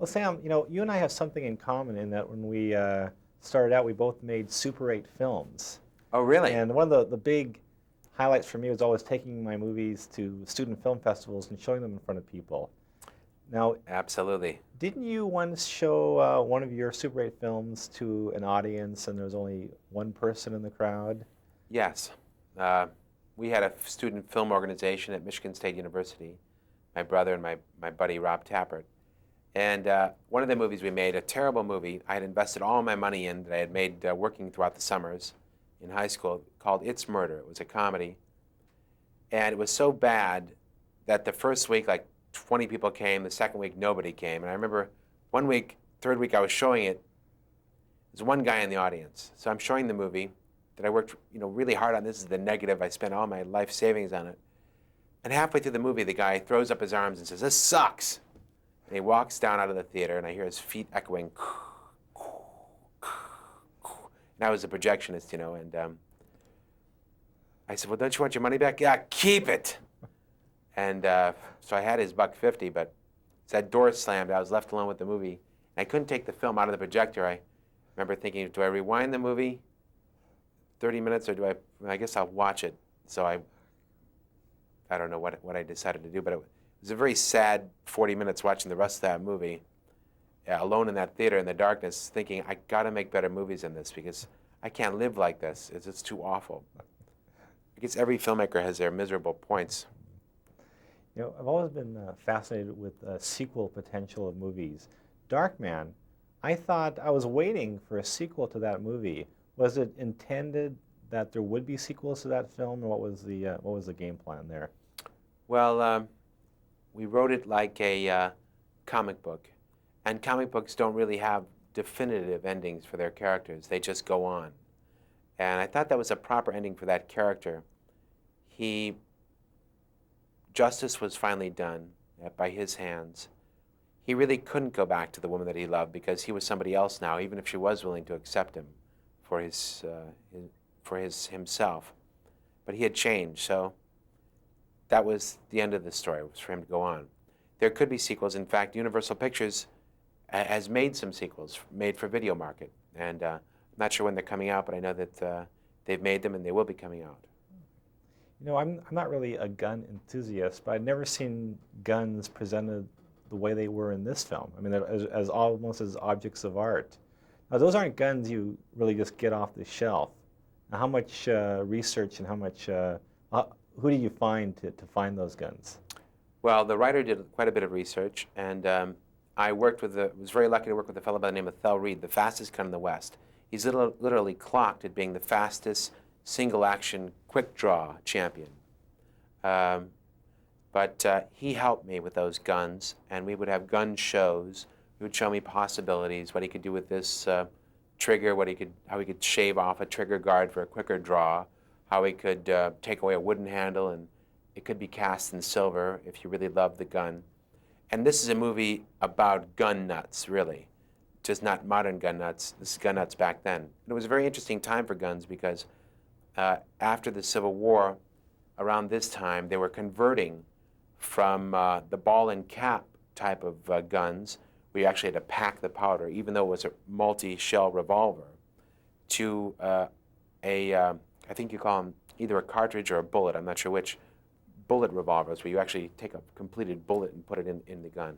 Well, Sam, you and I have something in common in that when we started out, we both made Super 8 films. Oh, really? And one of the big highlights for me was always taking my movies to student film festivals and showing them in front of people. Now, Absolutely. didn't you once show one of your Super 8 films to an audience and there was only one person in the crowd? Yes. Uh, we had a student film organization at Michigan State University, my brother and my buddy Rob Tappert. And one of the movies we made, a terrible movie, I had invested all my money in that I had made working throughout the summers in high school, called It's Murder. It was a comedy. And it was so bad that the first week, like 20 people came. The second week, nobody came. And I remember one week, third week, I was showing it. There's one guy in the audience. So I'm showing the movie that I worked really hard on. This is the negative. I spent all my life savings on it. And halfway through the movie, the guy throws up his arms and says, "This sucks." And he walks down out of the theater, and I hear his feet echoing. And I was a projectionist, and I said, "Well, don't you want your money back?" "Yeah, keep it." And so I had his $1.50, but as that door slammed, I was left alone with the movie. And I couldn't take the film out of the projector. I remember thinking, do I rewind the movie 30 minutes, or I guess I'll watch it. So I don't know what I decided to do, but it was a very sad 40 minutes watching the rest of that movie, alone in that theater in the darkness, thinking, I got to make better movies than this because I can't live like this. It's just too awful. I guess every filmmaker has their miserable points. I've always been fascinated with sequel potential of movies. Darkman, I thought I was waiting for a sequel to that movie. Was it intended that there would be sequels to that film, or what was the game plan there? Well, we wrote it like a comic book, and comic books don't really have definitive endings for their characters. They just go on. And I thought that was a proper ending for that character. Justice was finally done by his hands. He really couldn't go back to the woman that he loved because he was somebody else now, even if she was willing to accept him for himself. But he had changed, so that was the end of the story, was for him to go on. There could be sequels. In fact, Universal Pictures has made some sequels made for video market, and I'm not sure when they're coming out, but I know that they've made them and they will be coming out. I'm not really a gun enthusiast, but I've never seen guns presented the way they were in this film. I mean, as almost as objects of art. Now, those aren't guns you really just get off the shelf. Now, how much research and how much who do you find to find those guns? Well, the writer did quite a bit of research, and I was very lucky to work with a fellow by the name of Thel Reed, the fastest gun in the West. He's literally clocked at being the fastest single-action quick-draw champion. But he helped me with those guns, and we would have gun shows. He would show me possibilities, what he could do with this trigger, how he could shave off a trigger guard for a quicker draw, how he could take away a wooden handle, and it could be cast in silver if you really loved the gun. And this is a movie about gun nuts, really, just not modern gun nuts. This is gun nuts back then. And it was a very interesting time for guns because after the Civil War, around this time, they were converting from the ball and cap type of guns, where you actually had to pack the powder, even though it was a multi-shell revolver, to I think you call them either a cartridge or a bullet, I'm not sure which, bullet revolvers, where you actually take a completed bullet and put it in the gun.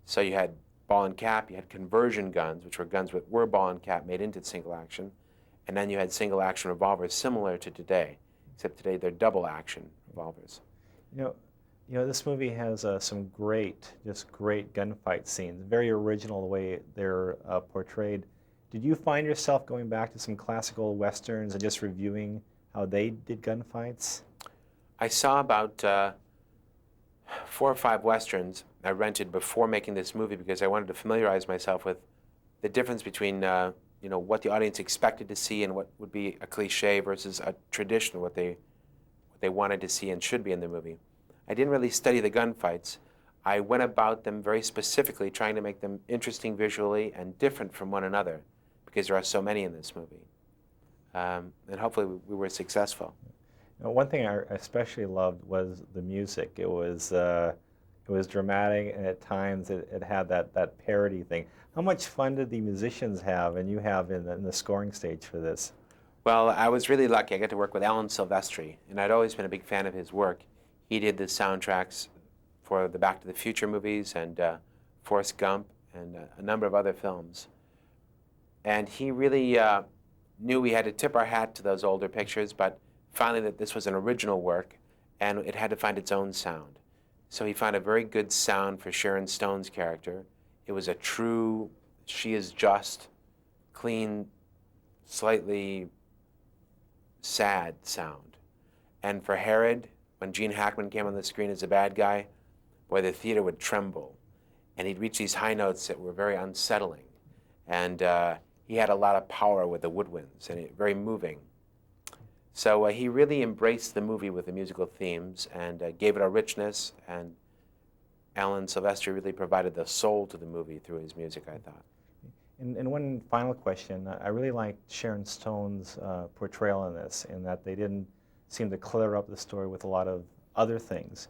So you had ball and cap, you had conversion guns, which were guns that were ball and cap made into single action, and then you had single action revolvers similar to today, except today they're double action revolvers. This movie has some just great gunfight scenes. Very original the way they're portrayed. Did you find yourself going back to some classical westerns and just reviewing how they did gunfights? I saw about 4 or 5 westerns I rented before making this movie because I wanted to familiarize myself with the difference between what the audience expected to see and what would be a cliche versus a tradition, what they wanted to see and should be in the movie. I didn't really study the gunfights. I went about them very specifically, trying to make them interesting visually and different from one another, because there are so many in this movie. And hopefully we were successful. One thing I especially loved was the music. It was it was dramatic, and at times it had that parody thing. How much fun did the musicians have, and you have in the scoring stage for this? Well, I was really lucky. I got to work with Alan Silvestri, and I'd always been a big fan of his work. He did the soundtracks for the Back to the Future movies and Forrest Gump and a number of other films. And he really knew we had to tip our hat to those older pictures, but finally that this was an original work and it had to find its own sound. So he found a very good sound for Sharon Stone's character. It was a true, she is just, clean, slightly sad sound. And for Herod, when Gene Hackman came on the screen as a bad guy, boy, the theater would tremble. And he'd reach these high notes that were very unsettling. And he had a lot of power with the woodwinds, and very moving. So he really embraced the movie with the musical themes and gave it a richness, and Alan Silvestri really provided the soul to the movie through his music, I thought. And one final question. I really liked Sharon Stone's portrayal in this, in that they didn't seem to clutter up the story with a lot of other things.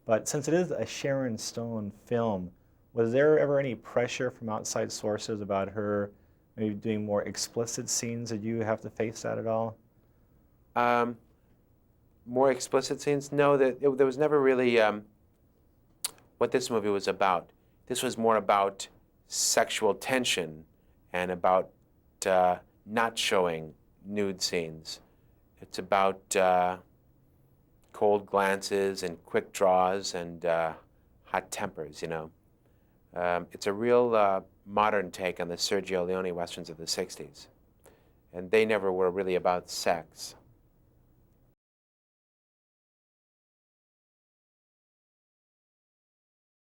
But since it is a Sharon Stone film, was there ever any pressure from outside sources about her maybe doing more explicit scenes? Did you have to face that at all? More explicit scenes? No, there was never really what this movie was about. This was more about sexual tension and about not showing nude scenes. It's about cold glances and quick draws and hot tempers, you know. It's a real modern take on the Sergio Leone westerns of the 60s. And they never were really about sex.